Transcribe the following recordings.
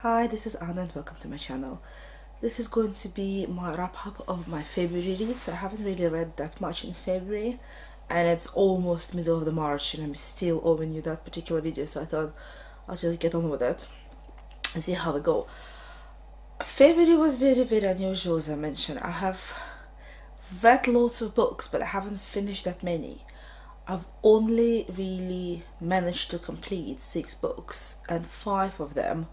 Hi, this is Anna and welcome to my channel. This is going to be my wrap up of my February reads. I haven't really read that much in February and it's almost middle of the March and I'm still owing you that particular video, so I thought I'll just get on with it and see how we go. February was very unusual, as I mentioned. I have read lots of books but I haven't finished that many. I've only really managed to complete 6 books and 5 of them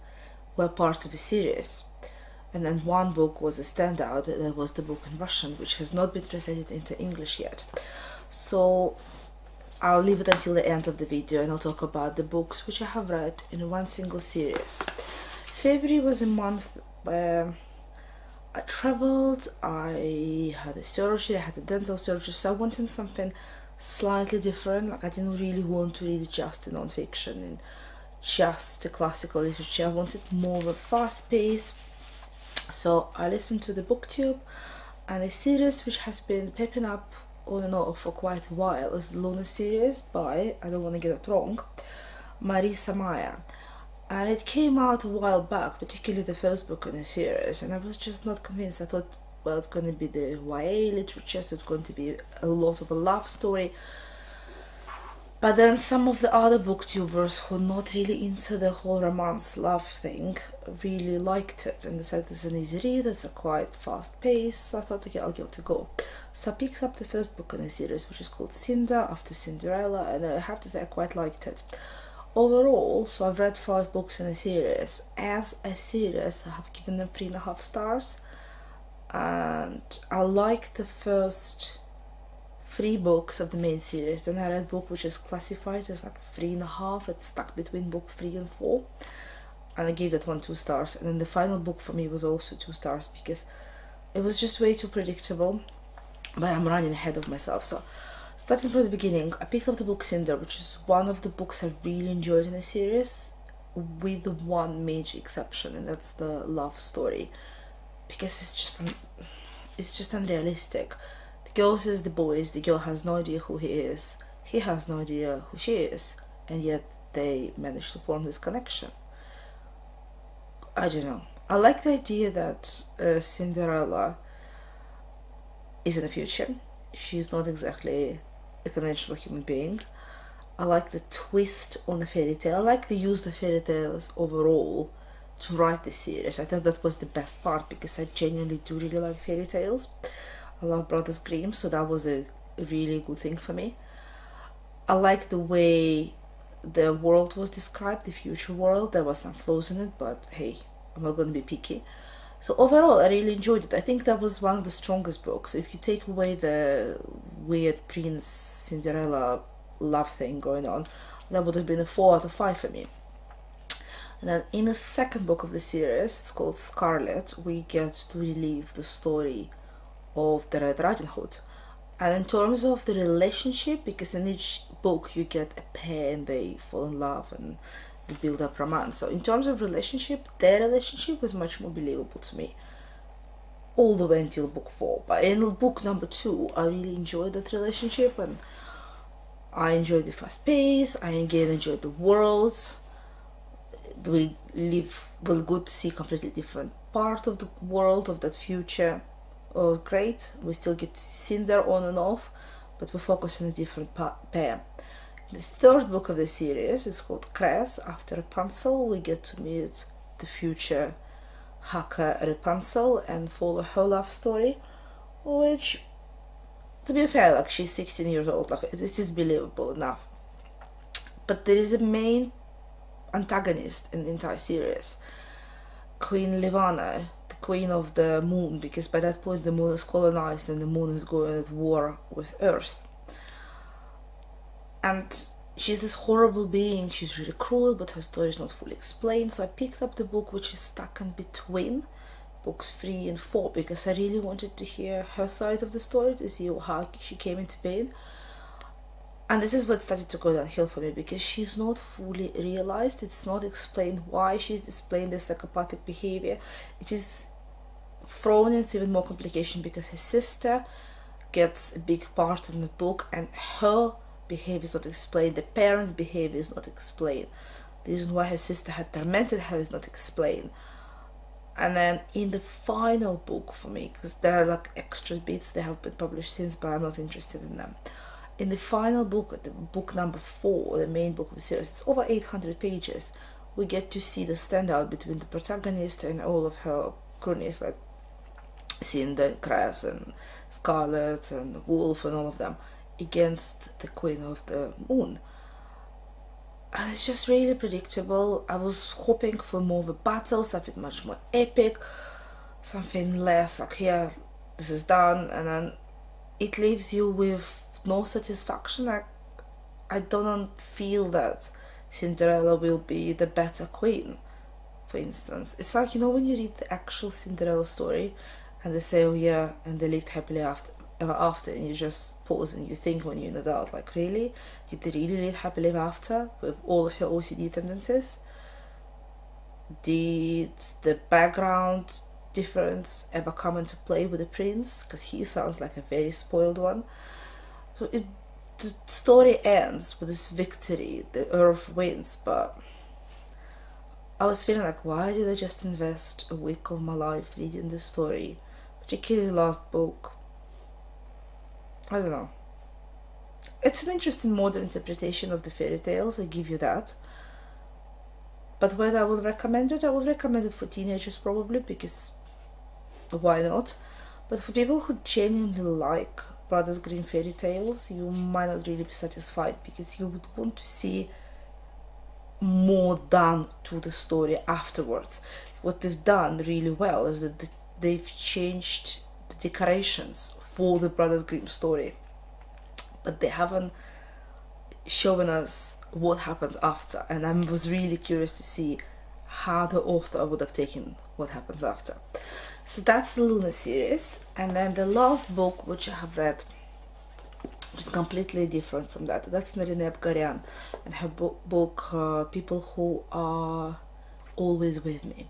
were part of a series, and then one book was a standout. That was the book in Russian, which has not been translated into English yet, so I'll leave it until the end of the video and I'll talk about the books which I have read in one single series. February was a month where I traveled, I had a surgery, I had a dental surgery, so I wanted something slightly different. Like, I didn't really want to read just the non-fiction and just the classical literature. I wanted more of a fast pace, so I listened to the BookTube, and a series which has been popping up on and off for quite a while is the Luna series by, I don't want to get it wrong, Marisa Meyer. And it came out a while back, particularly the first book in the series, and I was just not convinced. I thought, well, it's going to be the YA literature, so it's going to be a lot of a love story. But then some of the other booktubers who are not really into the whole romance love thing really liked it and they said it's an easy read, it's a quite fast pace, so I thought, okay, I'll give it a go. So I picked up the first book in the series, which is called Cinder after Cinderella, and I have to say I quite liked it. Overall, so I've read 5 books in a series. As a series, I have given them 3.5 stars, and I liked the first 3 books of the main series. Then I read a book which is classified as like 3.5. It's stuck between book 3 and 4, and I gave that one 2 stars. And then the final book for me was also 2 stars because it was just way too predictable, but I'm running ahead of myself. So starting from the beginning, I picked up the book Cinder, which is one of the books I really enjoyed in the series, with one major exception, and that's the love story, because it's just unrealistic. The girl says the boys, the girl has no idea who he is, he has no idea who she is, and yet they manage to form this connection. I don't know. I like the idea that Cinderella is in the future. She's not exactly a conventional human being. I like the twist on the fairy tale. I like the use of fairy tales overall to write the series. I think that was the best part because I genuinely do really like fairy tales. I love Brothers Grimm, so that was a really good thing for me. I like the way the world was described, the future world. There was some flaws in it, but hey, I'm not going to be picky. So overall, I really enjoyed it. I think that was one of the strongest books. If you take away the weird Prince Cinderella love thing going on, that would have been a 4 out of 5 for me. And then in the second book of the series, it's called Scarlet, we get to relive the story of the Red Riding Hood. And in terms of the relationship, because in each book you get a pair and they fall in love and they build up romance. So in terms of relationship, their relationship was much more believable to me, all the way until book 4. But in book number 2, I really enjoyed that relationship, and I enjoyed the fast pace, I again enjoyed the worlds. We'll good to see completely different part of the world, of that future. Oh, great. We still get to see Cinder on and off, but we focus on a different pair. The third book of the series is called Cress after Rapunzel. We get to meet the future hacker Rapunzel and follow her love story, which, to be fair, like, she's 16 years old, like, it is believable enough. But there is a main antagonist in the entire series, Queen Levana, the queen of the moon, because by that point the moon is colonized and the moon is going at war with Earth. And she's this horrible being, she's really cruel, but her story is not fully explained. So I picked up the book which is stuck in between books 3 and 4 because I really wanted to hear her side of the story, to see how she came into being. And this is what started to go downhill for me, because she's not fully realized. It's not explained why she's displaying this psychopathic behavior. It is thrown into even more complication because her sister gets a big part in the book and her behavior is not explained. The parents' behavior is not explained. The reason why her sister had tormented her is not explained. And then in the final book for me, because there are like extra bits, they have been published since, but I'm not interested in them. In the final book, the book number 4, the main book of the series, it's over 800 pages. We get to see the standout between the protagonist and all of her cronies, like Cinder, Cress, and Scarlet, and Wolf, and all of them, against the Queen of the Moon. And it's just really predictable. I was hoping for more of a battle, something much more epic, something less like, yeah, this is done, and then it leaves you with no satisfaction. I don't feel that Cinderella will be the better queen, for instance. It's like, you know, when you read the actual Cinderella story and they say, oh yeah, and they lived happily ever after, and you just pause and you think when you're an adult, like, really? Did they really live happily ever after with all of her OCD tendencies? Did the background difference ever come into play with the prince? Because he sounds like a very spoiled one. So the story ends with this victory, the earth wins, but I was feeling like, why did I just invest a week of my life reading this story, particularly the last book? I don't know. It's an interesting modern interpretation of the fairy tales, I give you that. But whether I would recommend it, I would recommend it for teenagers probably, because why not? But for people who genuinely like Brothers Grimm fairy tales, you might not really be satisfied, because you would want to see more done to the story afterwards. What they've done really well is that they've changed the decorations for the Brothers Grimm story, but they haven't shown us what happens after, and I was really curious to see how the author would have taken what happens after. So that's the Luna series. And then the last book which I have read, which is completely different from that, that's Narine Abgaryan and her book People Who Are Always With Me.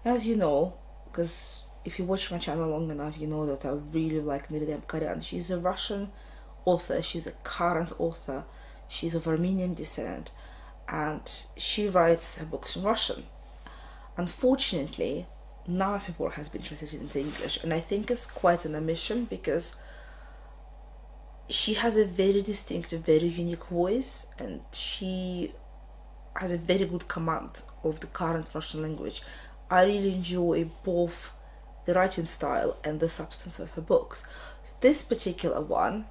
As you know, because if you watch my channel long enough, you know that I really like Narine Abgaryan. She's a Russian author, she's a current author, she's of Armenian descent, and she writes her books in Russian. Unfortunately, none of her work has been translated into English, and I think it's quite an omission, because she has a very distinctive, very unique voice, and she has a very good command of the current Russian language. I really enjoy both the writing style and the substance of her books. This particular one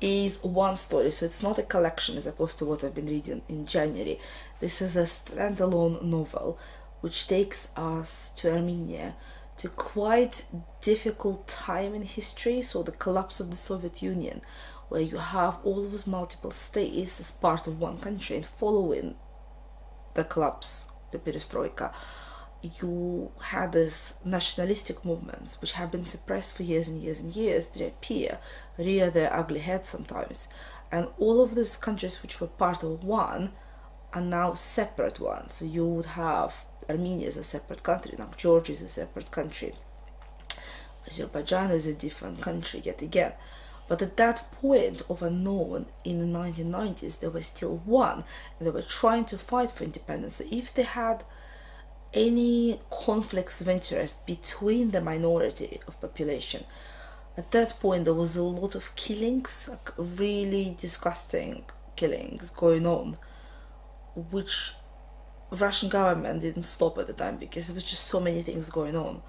is one story, so it's not a collection as opposed to what I've been reading in January. This is a standalone novel which takes us to Armenia, to quite difficult time in history, so the collapse of the Soviet Union, where you have all of those multiple states as part of one country, and following the collapse, the perestroika, you had these nationalistic movements which have been suppressed for years and years and years. They appear, rear their ugly head sometimes, and all of those countries which were part of one are now separate ones. So you would have Armenia is a separate country, now Georgia is a separate country, Azerbaijan is a different country yet again. But at that point of unknown in the 1990s, they were still one, and they were trying to fight for independence. So if they had any conflicts of interest between the minority of population, at that point there was a lot of killings, like really disgusting killings going on, which Russian government didn't stop at the time, because there was just so many things going on,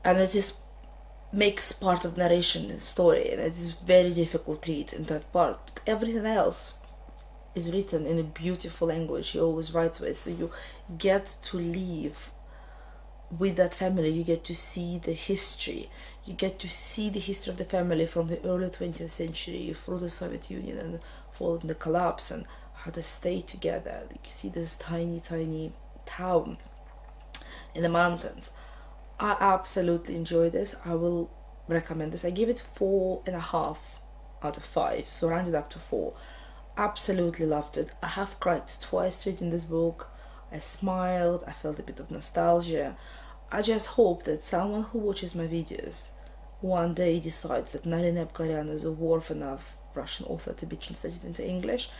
and it just makes part of narration in the story, and it is very difficult to read in that part. But everything else is written in a beautiful language he always writes with, so you get to live with that family, you get to see the history, you get to see the history of the family from the early 20th century through the Soviet Union and following the collapse, and how they stayed together. You see this tiny town in the mountains. I absolutely enjoy this. I will recommend this. I give it 4.5 out of 5, so rounded up to 4. Absolutely loved it. I have cried twice reading this book. I smiled, I felt a bit of nostalgia. I just hope that someone who watches my videos one day decides that Narine Abgaryan is a worth enough Russian author to be translated into English,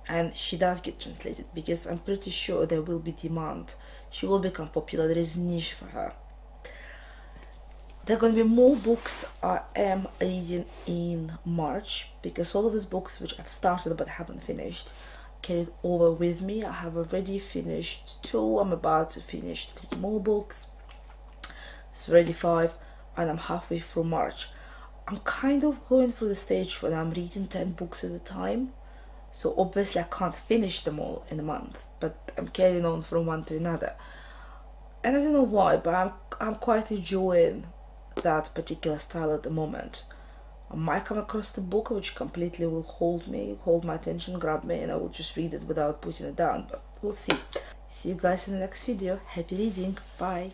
and she does get translated because I'm pretty sure there will be demand. She will become popular. There is a niche for her. There are going to be more books I am reading in March, because all of these books which I've started but haven't finished carried over with me. I have already finished 2. I'm about to finish 3 more books. It's already 5, and I'm halfway through March. I'm kind of going through the stage when I'm reading 10 books at a time. So obviously I can't finish them all in a month, but I'm carrying on from one to another. And I don't know why, but I'm quite enjoying that particular style at the moment. I might come across the book which completely will hold my attention, grab me, and I will just read it without putting it down, but we'll see. See you guys in the next video. Happy reading. Bye.